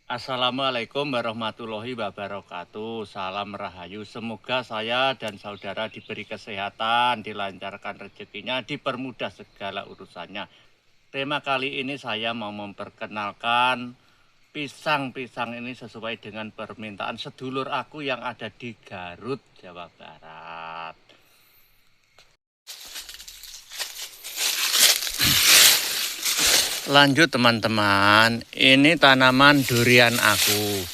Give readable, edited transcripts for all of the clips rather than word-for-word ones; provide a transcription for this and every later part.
Assalamualaikum warahmatullahi wabarakatuh. Salam rahayu. Semoga saya dan saudara diberi kesehatan, dilancarkan rezekinya, dipermudah segala urusannya. Tema kali ini saya mau memperkenalkan pisang-pisang ini sesuai dengan permintaan sedulur aku yang ada di Garut, Jawa Barat. Lanjut teman-teman, ini tanaman durian aku.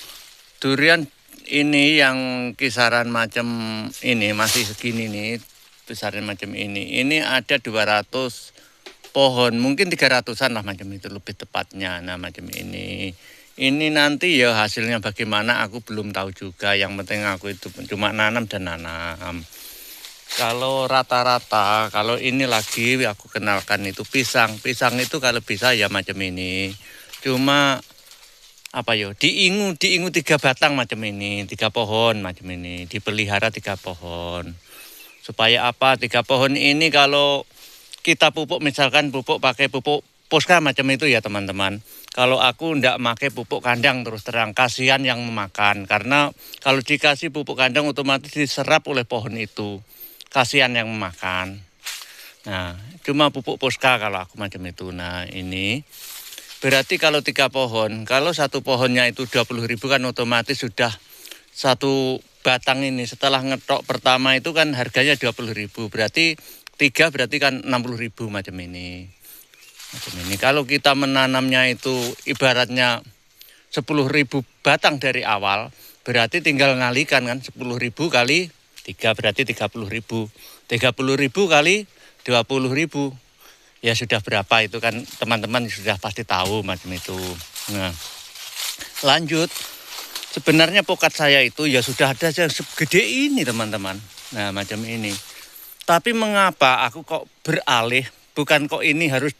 Durian ini yang kisaran macam ini, masih segini nih, besaran macam ini. Ini ada 200 pohon, mungkin 300-an lah macam itu lebih tepatnya. Nah macam ini. Ini nanti ya hasilnya bagaimana aku belum tahu juga. Yang penting aku itu cuma nanam dan nanam. Kalau rata-rata, kalau ini lagi aku kenalkan itu pisang. Pisang itu kalau bisa ya macam ini. Cuma apa yo, diingu 3 batang macam ini, 3 pohon macam ini, dipelihara 3 pohon. Supaya apa? 3 pohon ini kalau kita pupuk, misalkan pupuk pakai pupuk Posca macam itu ya teman-teman. Kalau aku ndak pakai pupuk kandang, terus terang kasihan yang memakan, karena kalau dikasih pupuk kandang otomatis diserap oleh pohon itu. Kasihan yang memakan. Nah, cuma pupuk Posca kalau aku macam itu. Nah, ini berarti kalau 3 pohon, kalau satu pohonnya itu 20.000 kan otomatis sudah satu batang ini. Setelah ngetok pertama itu kan harganya 20.000. Berarti 3 berarti kan 60.000 macam ini. Macam ini. Kalau kita menanamnya itu ibaratnya 10.000 batang dari awal, berarti tinggal ngalikan kan 10.000 kali 3 berarti 30.000. 30.000 kali 20.000. Ya sudah berapa itu kan teman-teman sudah pasti tahu macam itu. Nah, lanjut. Sebenarnya pokat saya itu ya sudah ada yang segede ini teman-teman. Nah macam ini. Tapi mengapa aku kok beralih, bukan kok ini harus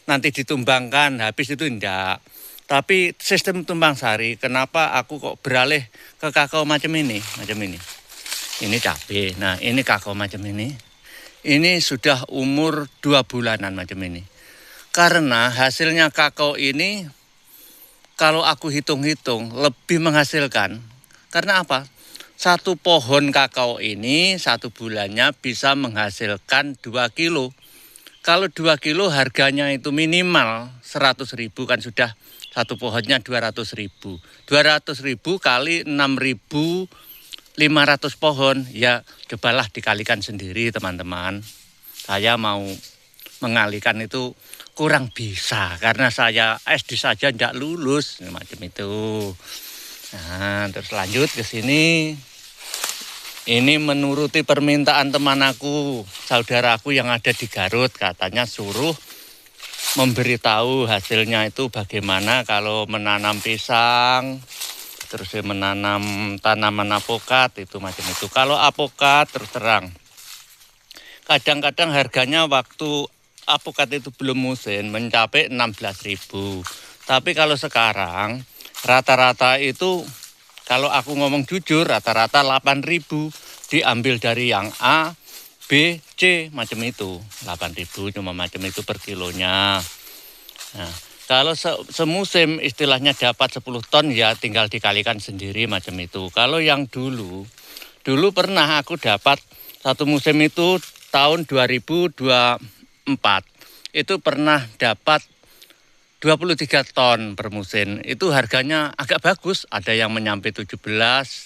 nanti ditumbangkan, habis itu enggak. Tapi sistem tumbang sari, kenapa aku kok beralih ke kakao macam ini, Ini cabai. Nah, ini kakao macam ini. Ini sudah umur 2 bulanan macam ini. Karena hasilnya kakao ini kalau aku hitung-hitung lebih menghasilkan. Karena apa? Satu pohon kakao ini 1 bulannya bisa menghasilkan 2 kilo. Kalau 2 kilo harganya itu minimal 100.000 kan sudah satu pohonnya 200.000. 200.000 kali 6.500 pohon, ya cobalah dikalikan sendiri teman-teman. Saya mau mengalikan itu kurang bisa karena saya SD saja tidak lulus macam itu. Nah, terus lanjut ke sini. Ini menuruti permintaan teman aku, saudaraku yang ada di Garut, katanya suruh memberitahu hasilnya itu bagaimana kalau menanam pisang, terus menanam tanaman apokat itu macam itu. Kalau apokat terus terang, kadang-kadang harganya waktu apokat itu belum musim mencapai 16.000. Tapi kalau sekarang rata-rata itu kalau aku ngomong jujur rata-rata 8.000 diambil dari yang A, B, C macam itu. 8.000 cuma macam itu per kilonya. Nah, kalau semusim istilahnya dapat 10 ton ya tinggal dikalikan sendiri macam itu. Kalau yang dulu pernah aku dapat satu musim itu tahun 2024. Itu pernah dapat 23 ton per musim. Itu harganya agak bagus, ada yang menyampai 17,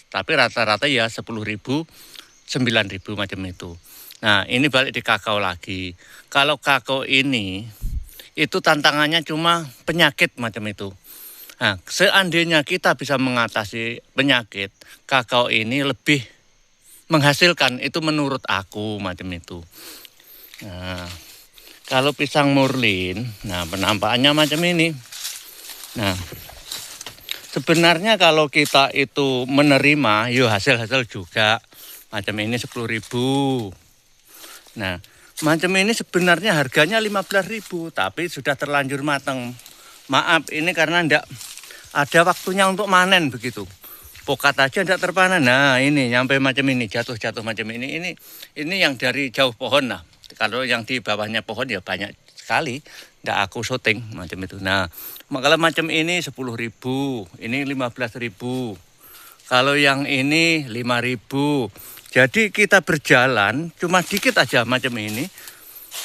tapi rata-rata ya 10.000, 9.000 macam itu. Nah, ini balik di kakao lagi. Kalau kakao ini itu tantangannya cuma penyakit macam itu. Nah, seandainya kita bisa mengatasi penyakit, kakao ini lebih menghasilkan, itu menurut aku macam itu. Nah, kalau pisang murlin, nah penampakannya macam ini. Nah, sebenarnya kalau kita itu menerima, yuk hasil-hasil juga. Macam ini 10.000. Nah, macam ini sebenarnya harganya 15.000, tapi sudah terlanjur matang. Maaf, ini karena enggak ada waktunya untuk manen begitu. Pokat aja enggak terpanen. Nah, ini nyampe macam ini, jatuh-jatuh macam ini. Ini yang dari jauh pohon lah. Kalau yang di bawahnya pohon ya banyak sekali, ndak aku syuting macam itu. Nah, kalau macam ini 10.000, ini 15.000. Kalau yang ini 5.000. Jadi kita berjalan cuma dikit aja macam ini.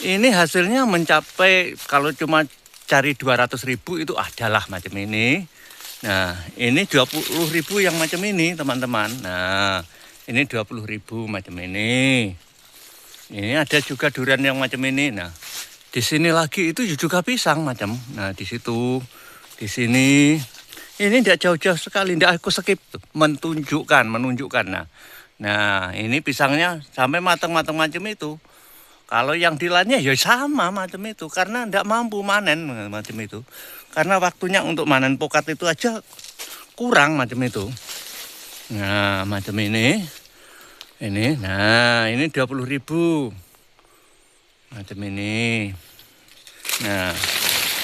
Ini hasilnya mencapai kalau cuma cari 200.000 itu adalah macam ini. Nah, ini 20.000 yang macam ini, teman-teman. Nah, ini 20.000 macam ini. Ini ada juga durian yang macam ini. Nah, di sini lagi itu juga pisang macam. Nah, di situ, di sini. Ini tidak jauh-jauh sekali, tidak aku skip menunjukkan. Nah, ini pisangnya sampai matang-matang macam itu. Kalau yang di lainnya ya sama macam itu, karena tidak mampu manen macam itu. Karena waktunya untuk manen pokat itu aja kurang macam itu. Nah, macam ini. Nah, ini 20.000. Macam ini. Nah,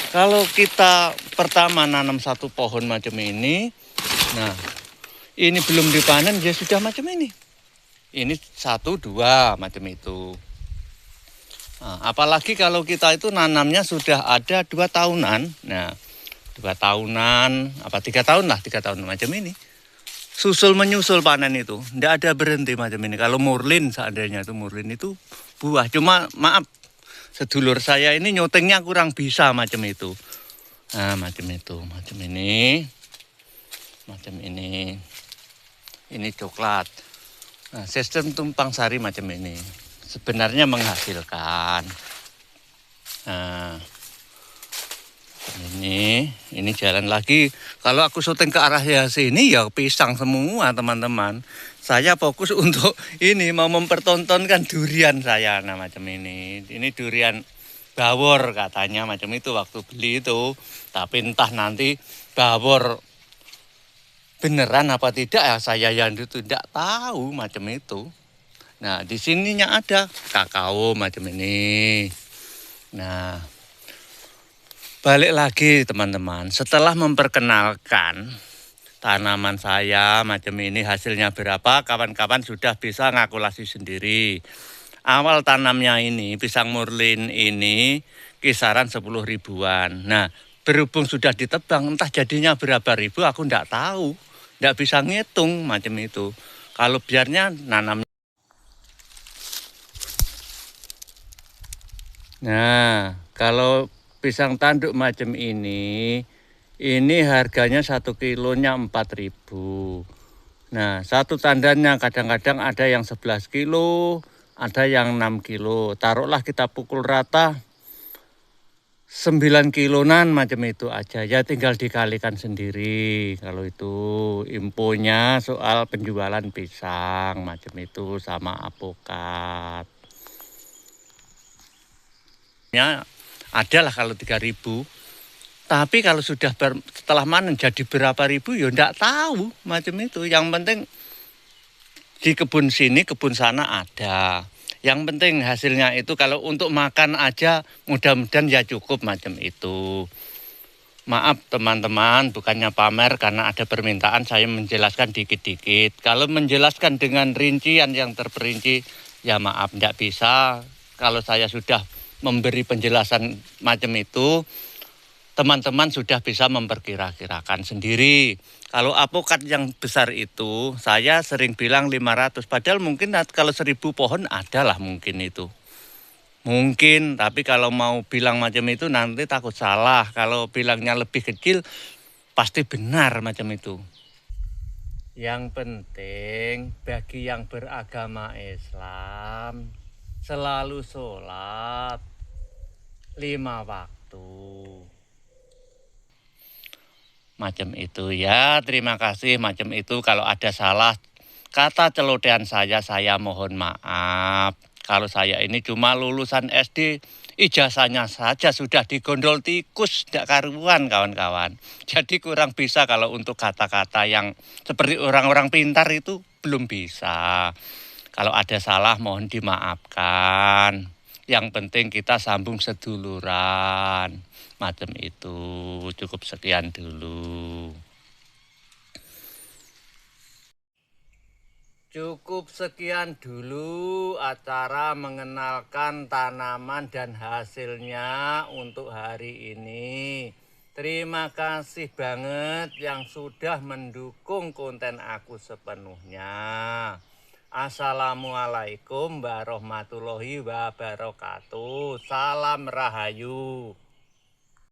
kalau kita pertama nanam satu pohon macam ini, nah, ini belum dipanen ya sudah macam ini. Ini 1, 2 macam itu. Nah, apalagi kalau kita itu nanamnya sudah ada 2 tahunan. Nah, 2 tahunan, apa 3 tahun lah, 3 tahun macam ini. Susul menyusul panen itu, tidak ada berhenti macam ini. Kalau murlin seandainya itu murlin itu buah. Cuma maaf, sedulur saya ini nyutingnya kurang bisa macam itu. Nah, macam itu, macam ini. Macam ini. Ini coklat. Nah, sistem tumpang sari macam ini. Sebenarnya menghasilkan. Nah, ini jalan lagi. Kalau aku syuting ke arah sini ya pisang semua, teman-teman. Saya fokus untuk ini mau mempertontonkan durian saya. Nah, macam ini. Ini durian bawor katanya macam itu waktu beli itu. Tapi entah nanti bawor beneran apa tidak ya, saya yang itu tidak tahu macam itu. Nah, di sininya ada kakao macam ini. Nah, balik lagi teman-teman, setelah memperkenalkan tanaman saya macam ini hasilnya berapa, kawan-kawan sudah bisa ngakulasi sendiri. Awal tanamnya ini, pisang murlin ini kisaran 10 ribuan. Nah, berhubung sudah ditebang, entah jadinya berapa ribu aku enggak tahu. Enggak bisa ngitung macam itu. Kalau biarnya nanam. Nah, kalau pisang tanduk macam ini harganya 1 kilonya 4.000. Nah, satu tandannya kadang-kadang ada yang 11 kilo, ada yang 6 kilo. Taruhlah kita pukul rata 9 kilonan macam itu aja. Ya tinggal dikalikan sendiri. Kalau itu infonya soal penjualan pisang macam itu sama apokat. Ya, adalah kalau 3.000. Tapi kalau sudah setelah manen jadi berapa ribu ya enggak tahu macam itu. Yang penting di kebun sini, kebun sana ada. Yang penting hasilnya itu kalau untuk makan aja mudah-mudahan ya cukup macam itu. Maaf teman-teman, bukannya pamer karena ada permintaan saya menjelaskan dikit-dikit. Kalau menjelaskan dengan rincian yang terperinci ya maaf enggak bisa. Kalau saya sudah memberi penjelasan macam itu, teman-teman sudah bisa memperkira-kirakan sendiri. Kalau apokat yang besar itu, saya sering bilang 500. Padahal mungkin kalau 1.000 pohon adalah mungkin itu. Mungkin, tapi kalau mau bilang macam itu nanti takut salah. Kalau bilangnya lebih kecil, pasti benar macam itu. Yang penting bagi yang beragama Islam, selalu sholat 5 waktu. Macam itu ya, terima kasih macam itu. Kalau ada salah kata celotehan saya mohon maaf. Kalau saya ini cuma lulusan SD, ijazahnya saja sudah digondol tikus, tidak karuan kawan-kawan. Jadi kurang bisa kalau untuk kata-kata yang seperti orang-orang pintar itu belum bisa. Kalau ada salah mohon dimaafkan. Yang penting kita sambung seduluran. Macam itu, cukup sekian dulu. Cukup sekian dulu acara mengenalkan tanaman dan hasilnya untuk hari ini. Terima kasih banget yang sudah mendukung konten aku sepenuhnya. Assalamualaikum warahmatullahi wabarakatuh. Salam Rahayu.